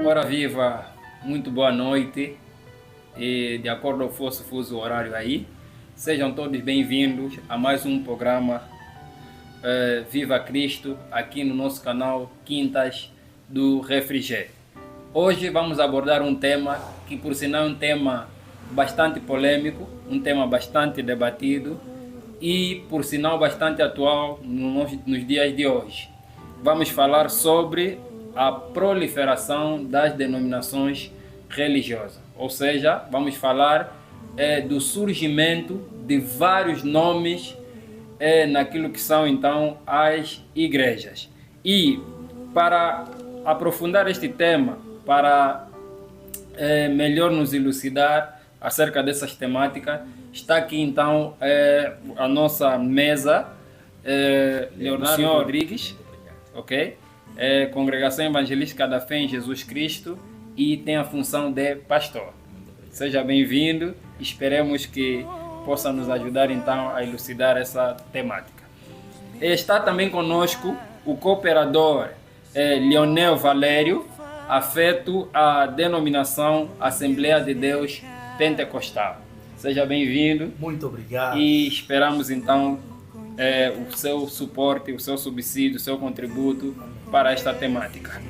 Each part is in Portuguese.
Ora viva, muito boa noite e de acordo ao vosso fuso horário aí, sejam todos bem-vindos a mais um programa Viva Cristo aqui no nosso canal Quintas do Refrigério. Hoje vamos abordar um tema que por sinal é um tema bastante polêmico, um tema bastante debatido e por sinal bastante atual nos dias de hoje. Vamos falar sobre a proliferação das denominações religiosas, ou seja, vamos falar do surgimento de vários nomes naquilo que são então as igrejas. E para aprofundar este tema, para melhor nos elucidar acerca dessas temáticas, está aqui então a nossa mesa, Leonardo Rodrigues, ok? Congregação Evangelística da Fé em Jesus Cristo e tem a função de pastor. Seja bem-vindo, esperemos que possa nos ajudar então a elucidar essa temática. Está também conosco o cooperador Leonel Valério, afeto à denominação Assembleia de Deus Pentecostal. Seja bem-vindo. Muito obrigado. E esperamos então o seu suporte, o seu subsídio, o seu contributo para esta temática.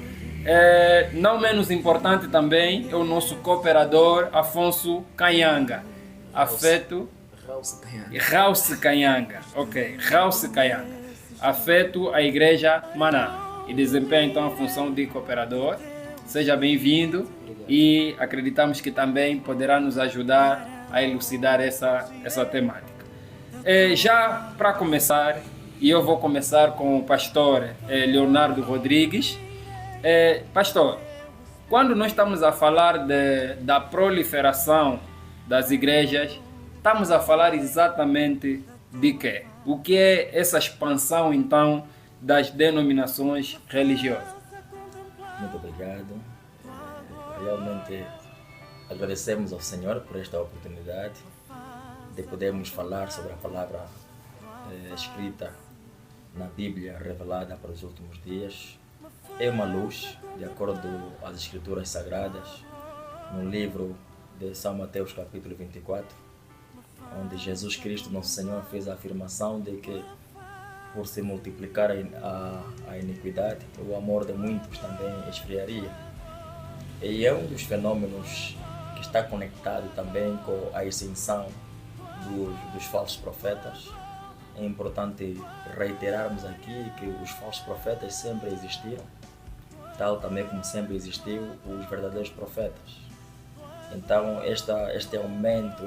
Não menos importante também é o nosso cooperador Afonso Canhanga, afeto Rauce Canhanga, ok, Rauce Canhanga, afeto à Igreja Maná e desempenha então a função de cooperador. Seja bem-vindo e acreditamos que também poderá nos ajudar a elucidar essa temática. Já para começar, e eu vou começar com o pastor Leonardo Rodrigues. Pastor, quando nós estamos a falar da proliferação das igrejas, estamos a falar exatamente de quê? O que é essa expansão então das denominações religiosas? Muito obrigado. Realmente agradecemos ao Senhor por esta oportunidade de podermos falar sobre a palavra escrita na Bíblia revelada para os últimos dias. É uma luz, de acordo com as Escrituras Sagradas, no livro de São Mateus capítulo 24, onde Jesus Cristo, nosso Senhor, fez a afirmação de que por se multiplicar a iniquidade, o amor de muitos também esfriaria. E é um dos fenômenos que está conectado também com a ascensão dos falsos profetas. É importante reiterarmos aqui que os falsos profetas sempre existiram, tal também como sempre existiu os verdadeiros profetas. Então este aumento,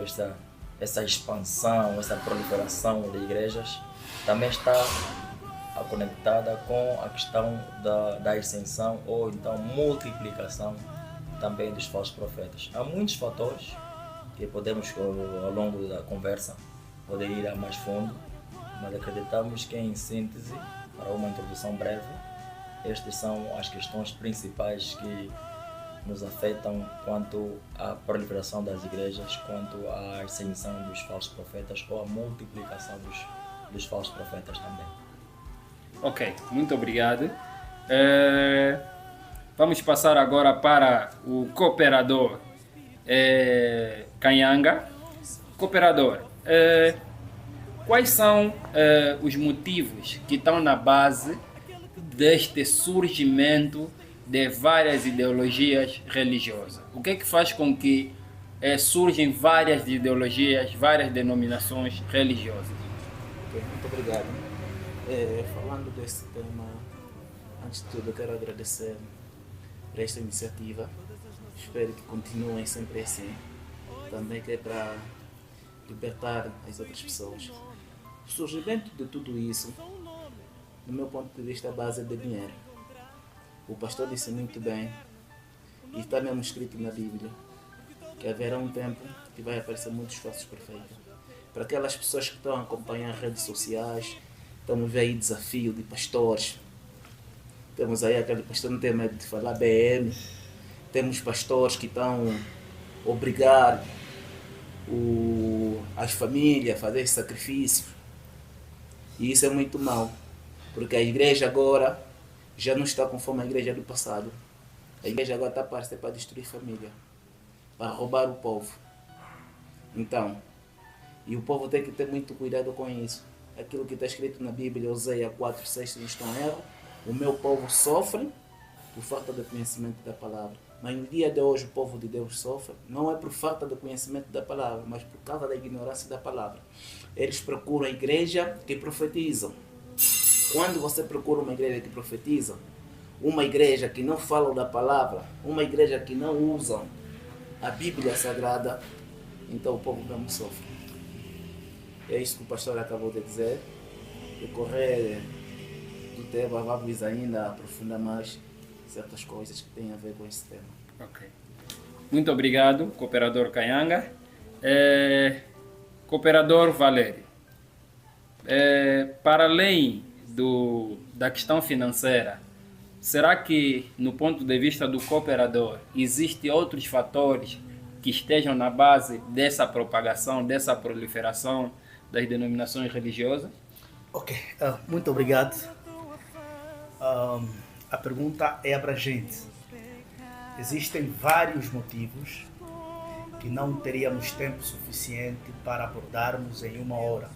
essa expansão, essa proliferação de igrejas também está conectada com a questão da ascensão ou então multiplicação também dos falsos profetas. Há muitos fatores que podemos, ao longo da conversa, poder ir a mais fundo, mas acreditamos que, em síntese, para uma introdução breve, estas são as questões principais que nos afetam quanto à proliferação das igrejas, quanto à ascensão dos falsos profetas ou à multiplicação dos falsos profetas também. Ok, muito obrigado. Vamos passar agora para o cooperador Canhanga. Cooperador, quais são os motivos que estão na base deste surgimento de várias ideologias religiosas? O que é que faz com que surgem várias ideologias, várias denominações religiosas? Ok, muito obrigado. Falando desse tema, antes de tudo eu quero agradecer por esta iniciativa. Espero que continuem sempre assim. Também que é para libertar as outras pessoas. O surgimento de tudo isso, do meu ponto de vista, a base é de dinheiro. O pastor disse muito bem, e está mesmo escrito na Bíblia, que haverá um tempo que vai aparecer muitos falsos profetas. Para aquelas pessoas que estão a acompanhar redes sociais, estamos vendo aí desafio de pastores. Temos aí aquele pastor que não tem medo de falar BM. Temos pastores que estão a obrigar as famílias a fazer sacrifício. E isso é muito mal, porque a igreja agora já não está conforme a igreja do passado. A igreja agora está para destruir família, para roubar o povo. Então, e o povo tem que ter muito cuidado com isso. Aquilo que está escrito na Bíblia, Oséias 4:6, se não estou em erro, o meu povo sofre por falta de conhecimento da palavra. Mas no dia de hoje o povo de Deus sofre, não é por falta de conhecimento da palavra, mas por causa da ignorância da palavra. Eles procuram a igreja que profetizam. Quando você procura uma igreja que profetiza, uma igreja que não fala da palavra, uma igreja que não usa a Bíblia Sagrada, então o povo mesmo sofre. É isso que o pastor acabou de dizer. Decorrer do tema, vamos ainda aprofundar mais certas coisas que têm a ver com esse tema. Ok. Muito obrigado, cooperador Kayanga. Cooperador Valério, para além da questão financeira, será que, no ponto de vista do cooperador, existem outros fatores que estejam na base dessa propagação, dessa proliferação das denominações religiosas? Ok, muito obrigado. A pergunta é abrangente. Existem vários motivos que não teríamos tempo suficiente para abordarmos em uma hora.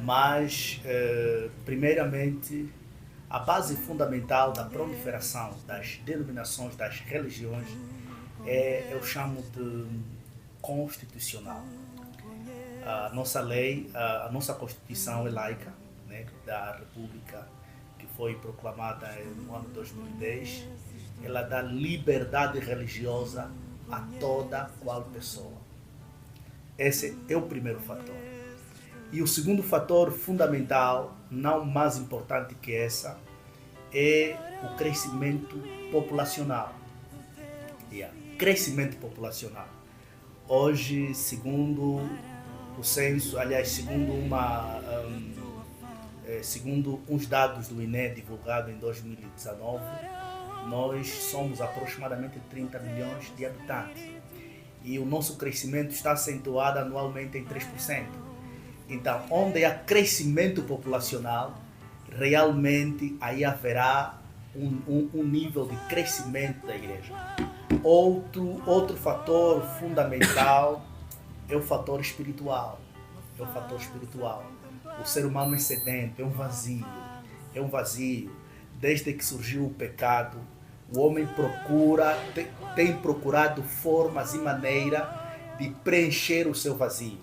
Mas, primeiramente, a base fundamental da proliferação das denominações, das religiões, eu chamo de constitucional. A nossa lei, a nossa Constituição é laica, né, da República, que foi proclamada no ano 2010, ela dá liberdade religiosa a toda qual pessoa. Esse é o primeiro fator. E o segundo fator fundamental, não mais importante que essa, é o crescimento populacional. Crescimento populacional. Hoje, segundo o censo, aliás, segundo uns dados do INE divulgados em 2019, nós somos aproximadamente 30 milhões de habitantes. E o nosso crescimento está acentuado anualmente em 3%. Então, onde há crescimento populacional, realmente aí haverá um nível de crescimento da igreja. Outro fator fundamental é o fator espiritual. O ser humano é sedento, é um vazio. Desde que surgiu o pecado, o homem tem procurado formas e maneira de preencher o seu vazio.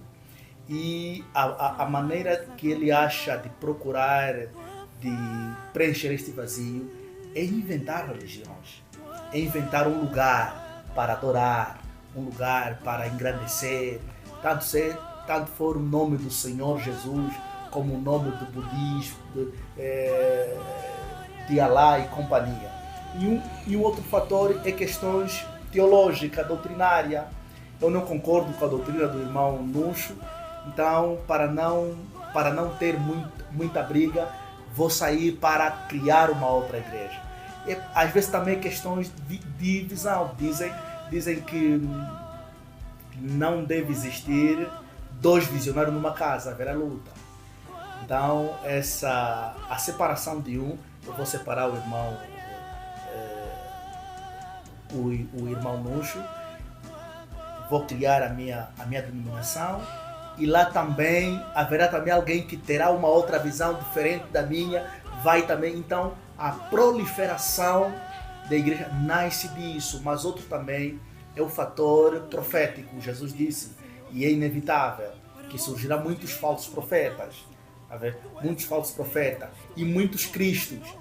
E a maneira que ele acha de procurar, de preencher este vazio, é inventar religiões. É inventar um lugar para adorar, um lugar para engrandecer, tanto for o nome do Senhor Jesus, como o nome do budismo, de Alá e companhia. E um outro fator é questões teológicas, doutrinárias. Eu não concordo com a doutrina do irmão Nuxo, então, para não ter muita briga, vou sair para criar uma outra igreja. E, às vezes também questões de divisão. Dizem que não deve existir dois visionários numa casa, haverá luta. Então, a separação de um, eu vou separar o irmão Nuxo, vou criar a minha denominação, e lá também haverá também alguém que terá uma outra visão diferente da minha, vai também. Então, a proliferação da igreja nasce disso, mas outro também é o fator profético. Jesus disse, e é inevitável, que surgirá muitos falsos profetas, muitos falsos profetas e muitos cristos,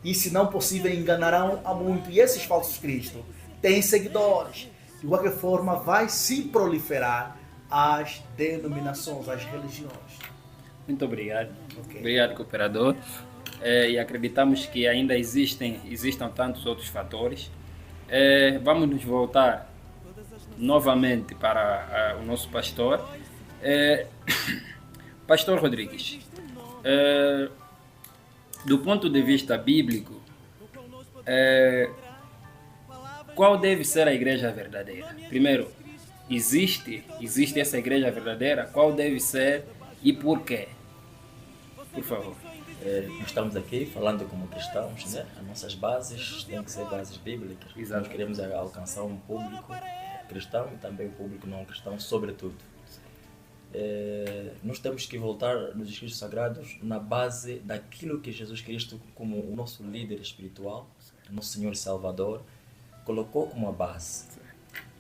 e se não possível enganarão a muito, e esses falsos cristos têm seguidores. De qualquer forma, vai se proliferar as denominações, as religiões. Muito obrigado. Okay. Obrigado, cooperador. E acreditamos que ainda existam tantos outros fatores. Vamos nos voltar novamente para o nosso pastor. Pastor Rodrigues, do ponto de vista bíblico, qual deve ser a igreja verdadeira? Primeiro, existe essa igreja verdadeira? Qual deve ser e por quê? Por favor. Nós estamos aqui falando como cristãos, né? As nossas bases têm que ser bases bíblicas. Exato. Nós queremos alcançar um público cristão e também um público não cristão, sobretudo. Nós temos que voltar nos escritos sagrados na base daquilo que Jesus Cristo, como o nosso líder espiritual, nosso Senhor e Salvador, colocou como a base.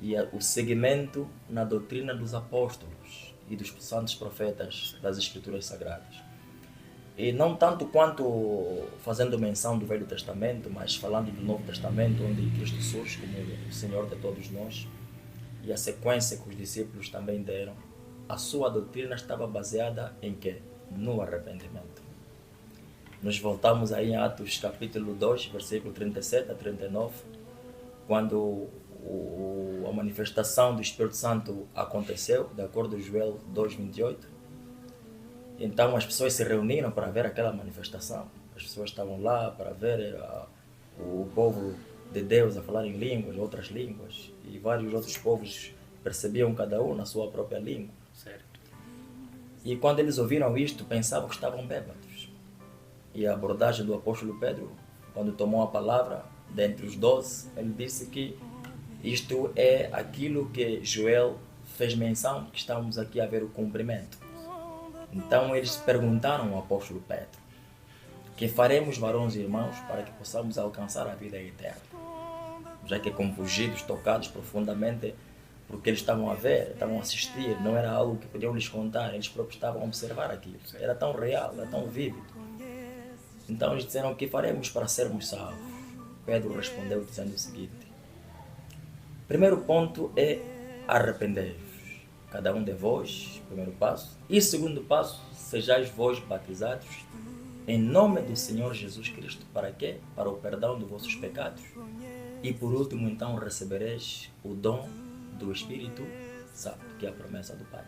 E o segmento na doutrina dos apóstolos e dos santos profetas das Escrituras Sagradas. E não tanto quanto fazendo menção do Velho Testamento, mas falando do Novo Testamento, onde Cristo surge como o Senhor de todos nós, e a sequência que os discípulos também deram. A sua doutrina estava baseada em quê? No arrependimento. Nós voltamos aí em Atos capítulo 2, versículo 37 a 39, quando a manifestação do Espírito Santo aconteceu, de acordo com Joel 2:28. Então as pessoas se reuniram para ver aquela manifestação. As pessoas estavam lá para ver o povo de Deus a falar em línguas, outras línguas, e vários outros povos percebiam cada um na sua própria língua. Certo. E quando eles ouviram isto, pensavam que estavam bêbados. E a abordagem do apóstolo Pedro, quando tomou a palavra, dentre os 12, ele disse que isto é aquilo que Joel fez menção, que estamos aqui a ver o cumprimento. Então eles perguntaram ao apóstolo Pedro: que faremos, varões e irmãos, para que possamos alcançar a vida eterna? Já que confundidos, tocados profundamente porque eles estavam a ver, estavam a assistir, não era algo que podiam lhes contar, eles próprios estavam a observar aquilo. Era tão real, era tão vívido. Então eles disseram: o que faremos para sermos salvos? Pedro respondeu dizendo o seguinte: primeiro ponto é arrepender-vos, cada um de vós, primeiro passo. E segundo passo, sejais vós batizados em nome do Senhor Jesus Cristo. Para quê? Para o perdão dos vossos pecados. E por último, então, recebereis o dom do Espírito Santo, que é a promessa do Pai.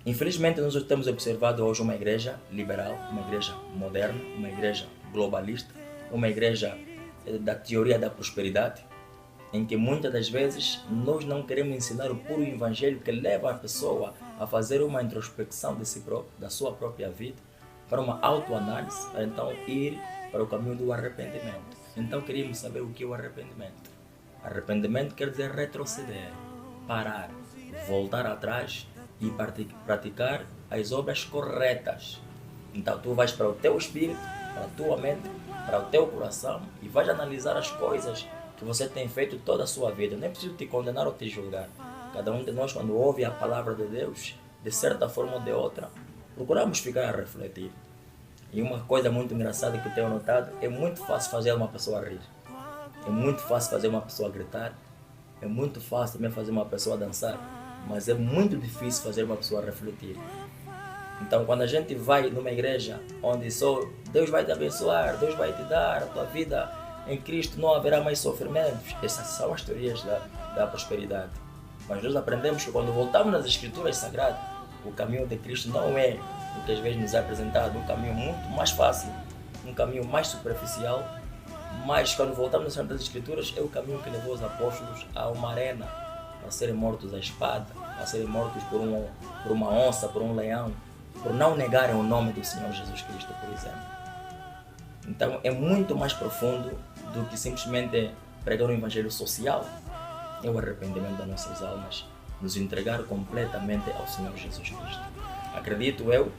Infelizmente, nós temos observado hoje uma igreja liberal, uma igreja moderna, uma igreja globalista, uma igreja da teoria da prosperidade, em que muitas das vezes nós não queremos ensinar o puro evangelho que leva a pessoa a fazer uma introspecção de si próprio, da sua própria vida, para uma autoanálise, para então ir para o caminho do arrependimento. Então queríamos saber o que é o arrependimento. Arrependimento quer dizer retroceder, parar, voltar atrás e praticar as obras corretas. Então tu vais para o teu espírito, para a tua mente, para o teu coração e vais analisar as coisas que você tem feito toda a sua vida. Nem preciso te condenar ou te julgar. Cada um de nós, quando ouve a palavra de Deus, de certa forma ou de outra, procuramos ficar a refletir. E uma coisa muito engraçada que eu tenho notado, é muito fácil fazer uma pessoa rir. É muito fácil fazer uma pessoa gritar. É muito fácil também fazer uma pessoa dançar. Mas é muito difícil fazer uma pessoa refletir. Então, quando a gente vai numa igreja onde só Deus vai te abençoar, Deus vai te dar a tua vida em Cristo, não haverá mais sofrimentos. Essas são as teorias da prosperidade. Mas nós aprendemos que quando voltamos nas Escrituras Sagradas, o caminho de Cristo não é o que às vezes nos é apresentado, um caminho muito mais fácil, um caminho mais superficial, mas quando voltamos nas Santas Escrituras é o caminho que levou os apóstolos a uma arena, para serem mortos à espada, para serem mortos por uma onça, por um leão, por não negarem o nome do Senhor Jesus Cristo, por exemplo. Então é muito mais profundo do que simplesmente pregar um evangelho social. É o arrependimento das nossas almas, nos entregar completamente ao Senhor Jesus Cristo. Acredito eu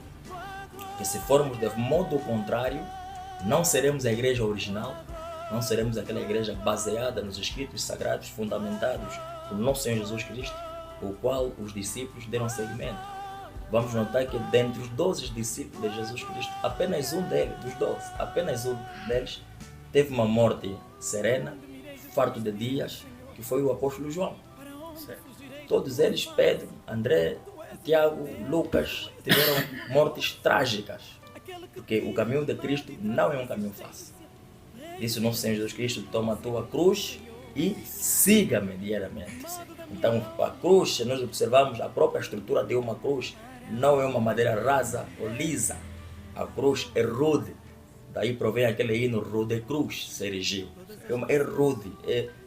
que se formos de modo contrário, não seremos a igreja original, não seremos aquela igreja baseada nos escritos sagrados, fundamentados pelo nosso Senhor Jesus Cristo, o qual os discípulos deram seguimento. Vamos notar que dentre os 12 discípulos de Jesus Cristo, apenas um deles, dos 12, apenas um deles teve uma morte serena, farto de dias, que foi o apóstolo João. Certo. Todos eles, Pedro, André, Tiago, Lucas, tiveram mortes trágicas, porque o caminho de Cristo não é um caminho fácil. Disse o nosso Senhor Jesus Cristo: toma a tua cruz e siga-me diariamente. Então a cruz, se nós observarmos a própria estrutura de uma cruz, não é uma madeira rasa ou lisa. A cruz é rude. Daí provém aquele hino: rude cruz se erigiu. É rude.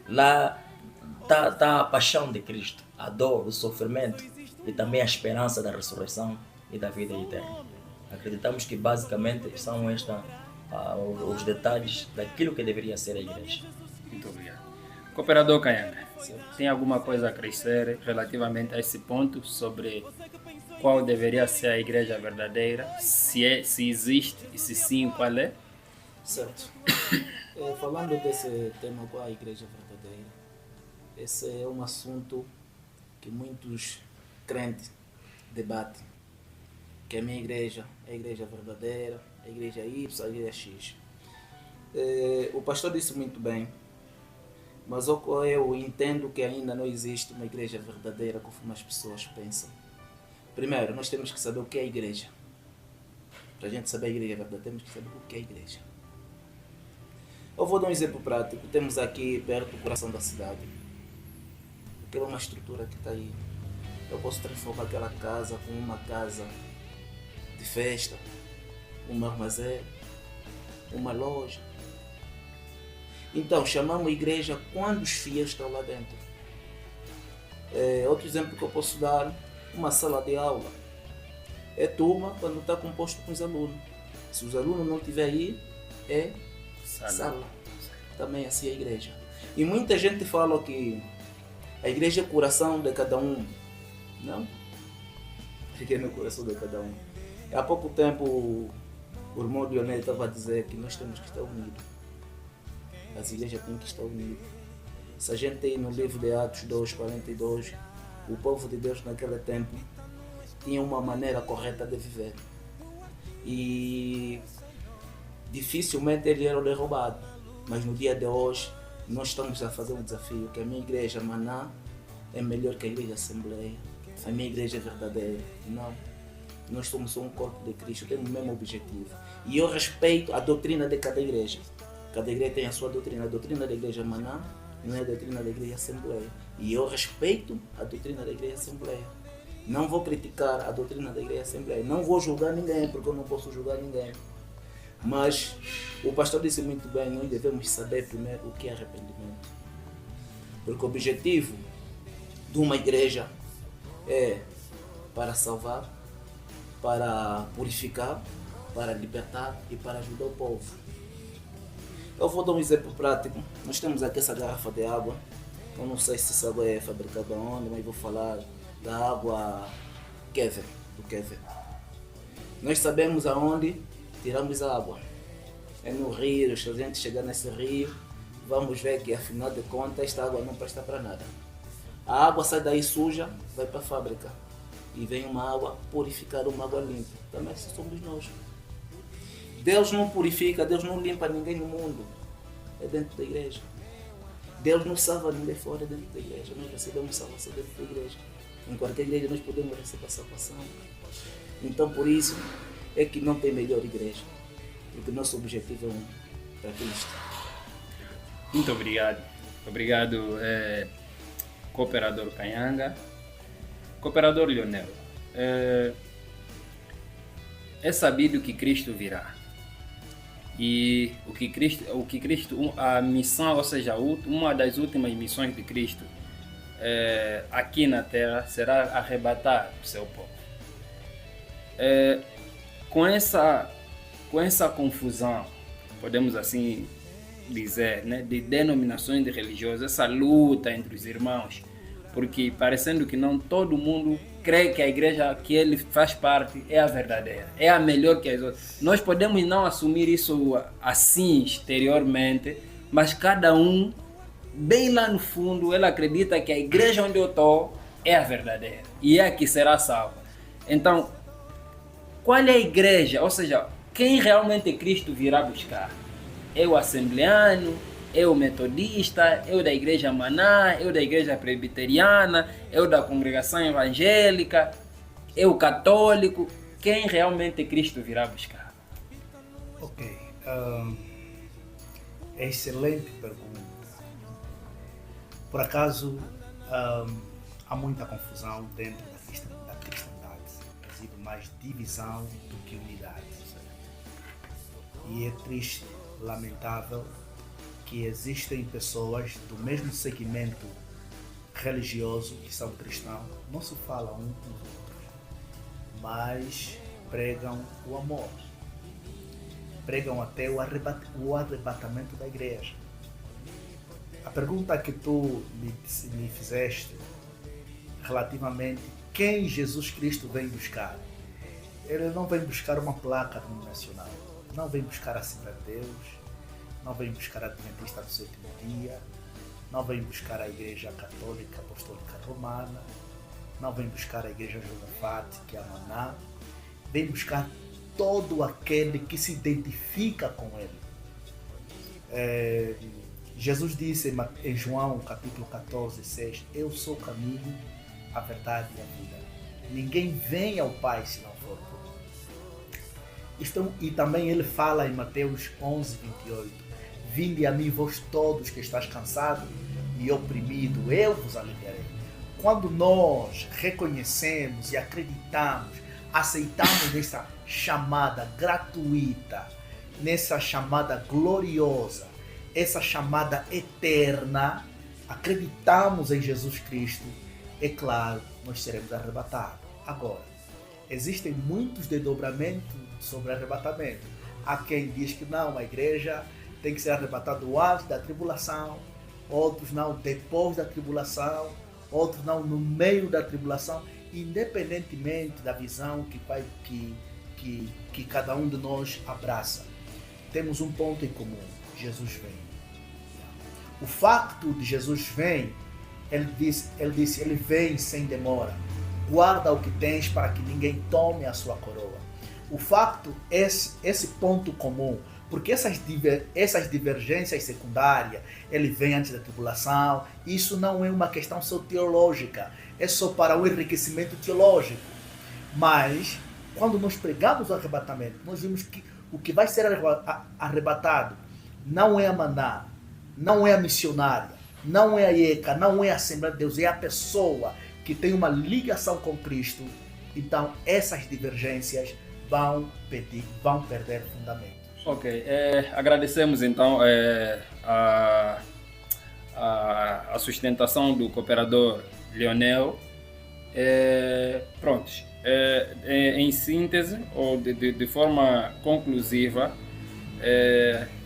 Lá está a paixão de Cristo, a dor, o sofrimento e também a esperança da ressurreição e da vida eterna. Acreditamos que basicamente são os detalhes daquilo que deveria ser a igreja. Muito obrigado. Cooperador Kayanga, tem alguma coisa a crescer relativamente a esse ponto sobre qual deveria ser a igreja verdadeira? Se existe e se sim, qual é? Certo. Falando desse tema, qual é a igreja verdadeira? Esse é um assunto que muitos crentes debatem. Que a minha igreja é a igreja verdadeira, a igreja Y, a igreja X. O pastor disse muito bem, mas eu entendo que ainda não existe uma igreja verdadeira conforme as pessoas pensam. Primeiro, nós temos que saber o que é a igreja. Para a gente saber a igreja verdadeira, temos que saber o que é a igreja. Eu vou dar um exemplo prático. Temos aqui perto do coração da cidade. Aquela é uma estrutura que está aí. Eu posso transformar aquela casa com uma casa de festa, um armazém, uma loja. Então, chamamos a igreja quando os fiéis estão lá dentro. Outro exemplo que eu posso dar, uma sala de aula. É turma quando está composto com os alunos. Se os alunos não estiverem aí, é sala. Também assim é a igreja. E muita gente fala que a igreja é o coração de cada um. Não. A igreja não é o coração de cada um. Há pouco tempo o irmão Dionel estava a dizer que nós temos que estar unidos. As igrejas têm que estar unidas. Se a gente tem no livro de Atos 2:42, o povo de Deus naquele tempo tinha uma maneira correta de viver. E dificilmente ele era derrubado. Mas no dia de hoje, nós estamos a fazer um desafio, que a minha igreja Maná é melhor que a igreja Assembleia. A minha igreja é verdadeira. Não. Nós somos um corpo de Cristo, temos o mesmo objetivo. E eu respeito a doutrina de cada igreja. Cada igreja tem a sua doutrina. A doutrina da igreja Maná não é a doutrina da igreja Assembleia. E eu respeito a doutrina da igreja Assembleia. Não vou criticar a doutrina da igreja Assembleia. Não vou julgar ninguém, porque eu não posso julgar ninguém. Mas o pastor disse muito bem, nós devemos saber primeiro o que é arrependimento. Porque o objetivo de uma igreja é para salvar, para purificar, para libertar e para ajudar o povo. Eu vou dar um exemplo prático. Nós temos aqui essa garrafa de água. Eu não sei se essa água é fabricada onde, mas vou falar da água Kever, do Kever. Nós sabemos aonde tiramos a água. É no rio, se a gente chegar nesse rio, vamos ver que afinal de contas esta água não presta para nada. A água sai daí suja, vai para a fábrica. E vem uma água purificada, uma água limpa. Também assim somos nós. Deus não purifica, Deus não limpa ninguém no mundo. É dentro da igreja. Deus não salva ninguém fora, dentro da igreja. Nós recebemos salvação dentro da igreja. Em qualquer igreja nós podemos receber salvação. Então por isso é que não tem melhor igreja. Porque o nosso objetivo é um, para Cristo. Muito obrigado. Obrigado, Cooperador Kayanga. Cooperador Lionel, é sabido que Cristo virá. E a missão, ou seja, uma das últimas missões de Cristo aqui na Terra será arrebatar o seu povo. Com essa confusão, podemos assim dizer, né, de denominações religiosas, essa luta entre os irmãos, porque parecendo que não todo mundo crê que a igreja que ele faz parte é a verdadeira, é a melhor que as outras. Nós podemos não assumir isso assim exteriormente, mas cada um, bem lá no fundo, ele acredita que a igreja onde eu estou é a verdadeira e é a que será salva. Então, qual é a igreja? Ou seja, quem realmente Cristo virá buscar? É o assembleano? É o metodista? É o da igreja Maná? É o da igreja presbiteriana? É o da congregação evangélica? É o católico? Quem realmente Cristo virá buscar? Ok. Excelente pergunta. Por acaso, há muita confusão dentro da cristandade. Existe mais divisão do que unidade. E é triste, lamentável, que existem pessoas do mesmo segmento religioso que são cristãos, não se falam uns com os outros, mas pregam o amor. Pregam até o arrebatamento da igreja. A pergunta que tu me fizeste relativamente quem Jesus Cristo vem buscar. Ele não vem buscar uma placa nacional, não vem buscar a Assembleia de Deus, não vem buscar a Adventista do Sétimo Dia, não vem buscar a Igreja Católica Apostólica Romana, não vem buscar a Igreja Josafate, que é a Maná, vem buscar todo aquele que se identifica com ele. Jesus disse em João capítulo 14, 6, eu sou o caminho, a verdade e a vida. Ninguém vem ao Pai se não for por mim. E também ele fala em Mateus 11, 28, vinde a mim vós todos que estáis cansados e oprimido, eu vos aliviarei. Quando nós reconhecemos e acreditamos, aceitamos essa chamada gratuita, nessa chamada gloriosa, essa chamada eterna, acreditamos em Jesus Cristo, é claro, nós seremos arrebatados. Agora, existem muitos desdobramentos sobre arrebatamento. Há quem diz que não, a igreja tem que ser arrebatada antes da tribulação, outros não depois da tribulação, outros não no meio da tribulação, independentemente da visão que cada um de nós abraça. Temos um ponto em comum, Jesus vem. O facto de Jesus vem, ele disse, ele vem sem demora. Guarda o que tens para que ninguém tome a sua coroa. O facto, esse ponto comum, porque essas divergências secundárias, ele vem antes da tribulação, isso não é uma questão só teológica, é só para o enriquecimento teológico. Mas, quando nós pregamos o arrebatamento, nós vimos que o que vai ser arrebatado não é a Maná, não é a missionária, não é a IECA, não é a Assembleia de Deus, é a pessoa que tem uma ligação com Cristo. Então, essas divergências vão perder fundamento. Ok, agradecemos então a sustentação do cooperador Leonel. Prontos, em síntese ou de forma conclusiva,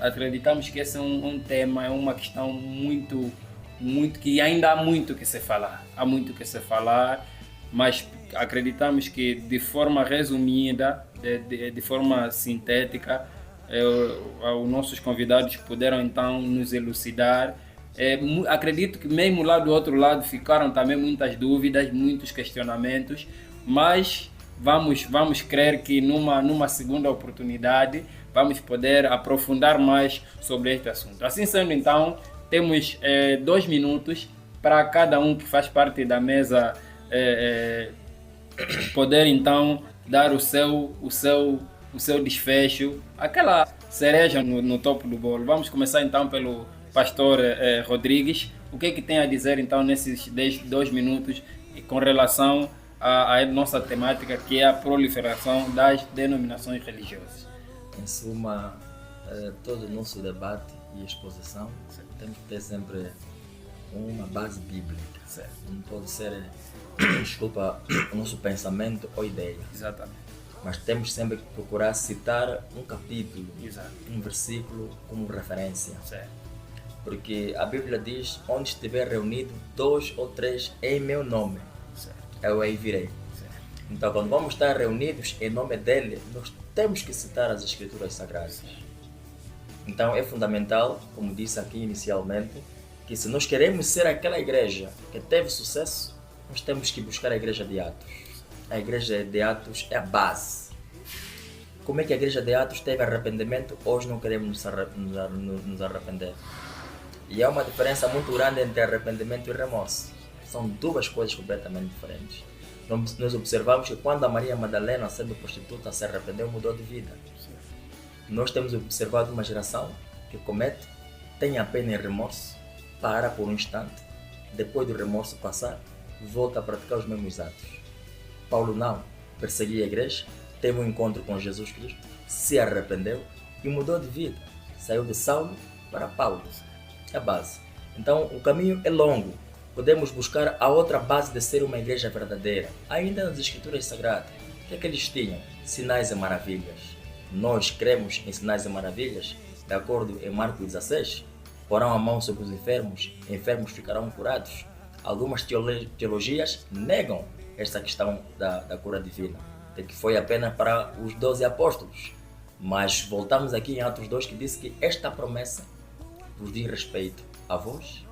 acreditamos que esse é um tema, é uma questão muito que ainda há muito que se falar. Há muito que se falar, mas acreditamos que de forma resumida, de forma sintética, os nossos convidados puderam então nos elucidar. Acredito que mesmo lá do outro lado ficaram também muitas dúvidas, muitos questionamentos, mas vamos crer que numa segunda oportunidade vamos poder aprofundar mais sobre este assunto. Assim sendo, então, temos 2 minutos para cada um que faz parte da mesa poder então dar o seu desfecho, aquela cereja no topo do bolo. Vamos começar então pelo pastor Rodrigues. O que é que tem a dizer então nesses 2 minutos com relação à nossa temática, que é a proliferação das denominações religiosas? Em suma, todo o nosso debate e exposição temos que ter sempre uma base bíblica. Certo. Não pode ser, o nosso pensamento ou ideia. Exatamente. Mas temos sempre que procurar citar um capítulo, Exato. um versículo como referência. Certo. Porque a Bíblia diz, onde estiver reunido 2 ou 3 em meu nome, Certo. eu aí virei. Certo. Então, quando vamos estar reunidos em nome dele, nós temos que citar as Escrituras Sagradas. Então, é fundamental, como disse aqui inicialmente, que se nós queremos ser aquela igreja que teve sucesso, nós temos que buscar a igreja de Atos. A igreja de Atos é a base. Como é que a igreja de Atos teve arrependimento? Hoje não queremos nos arrepender. E há uma diferença muito grande entre arrependimento e remorso. São 2 coisas completamente diferentes. Nós observamos que quando a Maria Madalena, sendo prostituta, se arrependeu, mudou de vida. Nós temos observado uma geração que comete, tem a pena e remorso, para por um instante, depois do remorso passar, volta a praticar os mesmos atos. Paulo não, perseguia a igreja, teve um encontro com Jesus Cristo, se arrependeu e mudou de vida. Saiu de Saulo para Paulo. É a base. Então o caminho é longo. Podemos buscar a outra base de ser uma igreja verdadeira, ainda nas Escrituras Sagradas, que é que eles tinham? Sinais e maravilhas. Nós cremos em sinais e maravilhas, de acordo em Marcos 16. Porão a mão sobre os enfermos ficarão curados. Algumas teologias negam esta questão da cura divina, de que foi apenas para os 12 apóstolos. Mas voltamos aqui em Atos 2, que diz que esta promessa vos diz respeito a vós,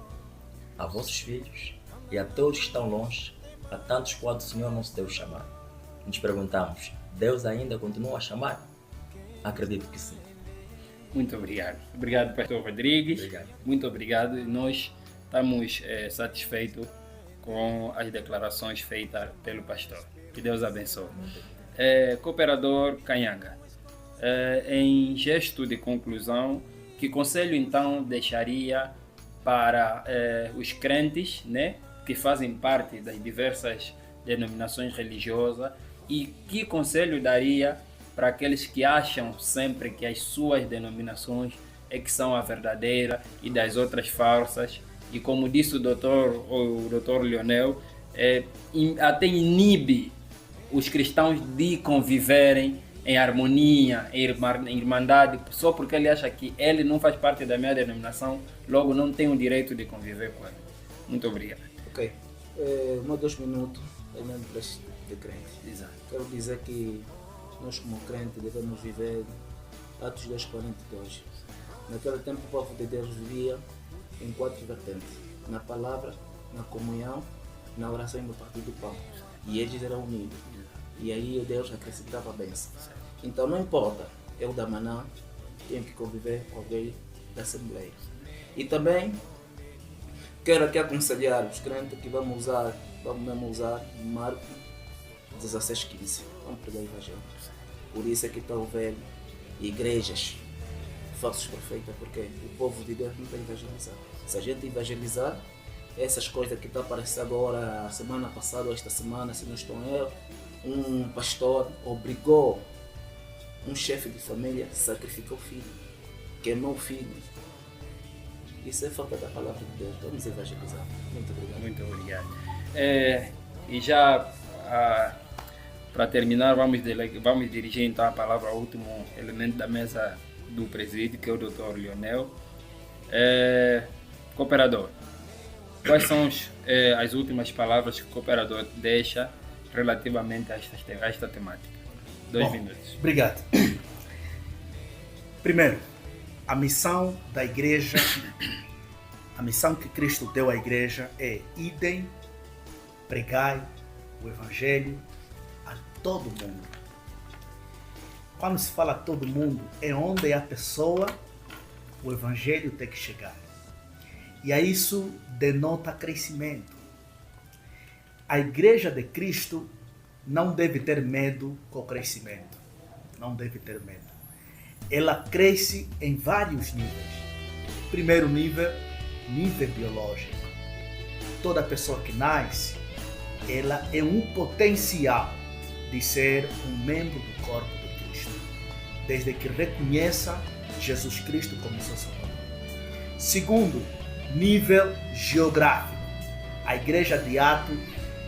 a vossos filhos e a todos que estão longe, a tantos quanto o Senhor nosso Deus chamar. Nos perguntamos, Deus ainda continua a chamar? Acredito que sim. Muito obrigado. Obrigado, Pastor Rodrigues. Obrigado. Muito obrigado. Nós estamos satisfeitos com as declarações feitas pelo pastor. Que Deus abençoe. Cooperador Canhanga, em gesto de conclusão, que conselho então deixaria para os crentes, né, que fazem parte das diversas denominações religiosas, e que conselho daria para aqueles que acham sempre que as suas denominações é que são a verdadeira e das outras falsas, e como disse o doutor Leonel, até inibe os cristãos de conviverem em harmonia, em irmandade, só porque ele acha que ele não faz parte da minha denominação, logo não tem o direito de conviver com ele. Muito obrigado. Ok. 1 ou 2 minutos é mesmo para este de crente. Exato. Quero dizer que nós como crentes devemos viver Atos 2:42. Naquele tempo o povo de Deus vivia em 4 vertentes: na palavra, na comunhão, na oração e no partir do pão. E eles eram unidos. E aí Deus acrescentava a bênção. Então não importa, eu da Maná tenho que conviver com alguém da Assembleia. E também quero aqui aconselhar os crentes que vamos mesmo usar Marcos 16:15. Vamos pregar o Evangelho. Por isso é que estão vendo igrejas falsos profetas, porque o povo de Deus não está evangelizando. Se a gente evangelizar, essas coisas que estão aparecendo agora, a semana passada ou esta semana, se não estou errado, um pastor obrigou um chefe de família a sacrificar o filho, queimou o filho. Isso é falta da palavra de Deus. Vamos evangelizar. Muito obrigado. Muito obrigado. E já para terminar, vamos dirigir então a palavra ao último elemento da mesa do presídio, que é o Dr. Leonel. Cooperador, quais são as últimas palavras que o cooperador deixa relativamente a esta temática? 2 minutos. Obrigado. Primeiro, a missão da igreja, a missão que Cristo deu à igreja é idem, pregai o evangelho a todo mundo. Quando se fala a todo mundo, é onde a pessoa, o evangelho tem que chegar. E aí isso denota crescimento. A igreja de Cristo não deve ter medo com o crescimento. Não deve ter medo. Ela cresce em vários níveis. Primeiro nível biológico. Toda pessoa que nasce, ela é um potencial de ser um membro do corpo de Cristo, desde que reconheça Jesus Cristo como seu Salvador. Segundo, nível geográfico. A igreja de Atos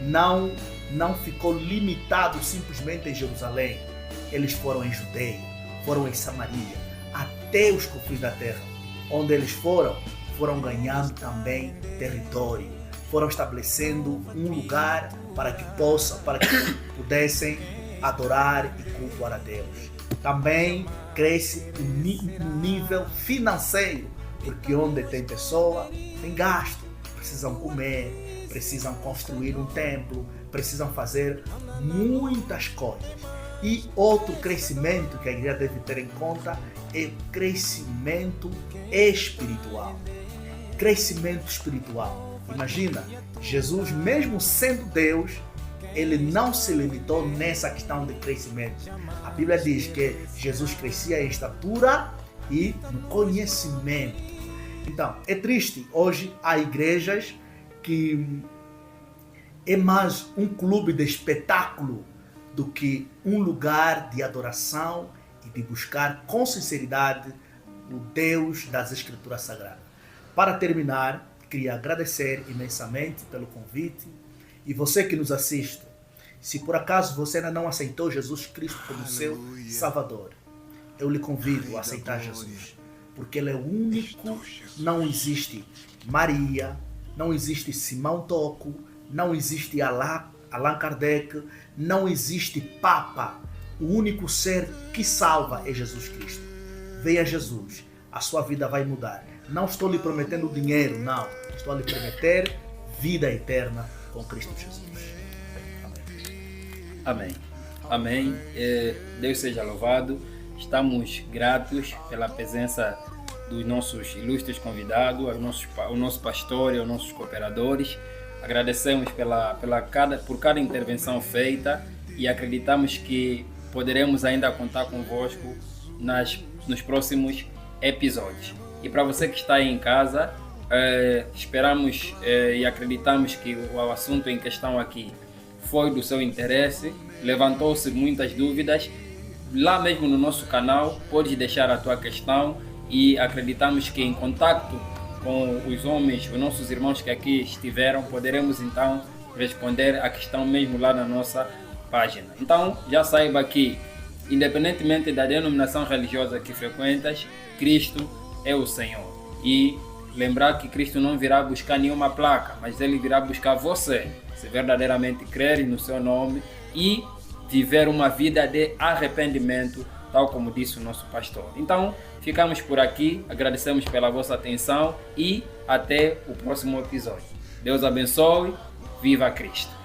não ficou limitado simplesmente em Jerusalém. Eles foram em Judeia, foram em Samaria, até os confins da terra. Onde eles foram ganhando também território, foram estabelecendo um lugar para que pudessem adorar e cultuar a Deus. Também cresce no nível financeiro, porque onde tem pessoa, tem gasto, precisam comer, precisam construir um templo, precisam fazer muitas coisas. E outro crescimento que a igreja deve ter em conta é crescimento espiritual. Crescimento espiritual. Imagina, Jesus, mesmo sendo Deus, ele não se limitou nessa questão de crescimento. A Bíblia diz que Jesus crescia em estatura e no conhecimento. Então, é triste. Hoje há igrejas que é mais um clube de espetáculo do que um lugar de adoração e de buscar com sinceridade o Deus das Escrituras Sagradas. Para terminar, queria agradecer imensamente pelo convite, e você que nos assiste, Se por acaso você ainda não aceitou Jesus Cristo como seu Salvador, eu lhe convido a aceitar Jesus, porque Ele é o único. Não existe Maria, não existe Simão Toco, não existe Allan Kardec, não existe Papa. O único ser que salva é Jesus Cristo. Venha Jesus, a sua vida vai mudar. Não estou lhe prometendo dinheiro, não. Estou a lhe prometer vida eterna com Cristo Jesus. Amém. Amém. Deus seja louvado. Estamos gratos pela presença dos nossos ilustres convidados, ao nosso pastor e aos nossos cooperadores. Agradecemos por cada intervenção feita e acreditamos que poderemos ainda contar convosco nos próximos episódios. E para você que está aí em casa, esperamos e acreditamos que o assunto em questão aqui foi do seu interesse, levantou-se muitas dúvidas. Lá mesmo no nosso canal, podes deixar a tua questão e acreditamos que em contato com os homens, os nossos irmãos que aqui estiveram, poderemos então responder a questão mesmo lá na nossa página. Então, já saiba que, independentemente da denominação religiosa que frequentas, Cristo é o Senhor. E lembrar que Cristo não virá buscar nenhuma placa, mas Ele virá buscar você, se verdadeiramente crer no seu nome e viver uma vida de arrependimento, tal como disse o nosso pastor. Então, ficamos por aqui, agradecemos pela vossa atenção e até o próximo episódio. Deus abençoe, viva Cristo!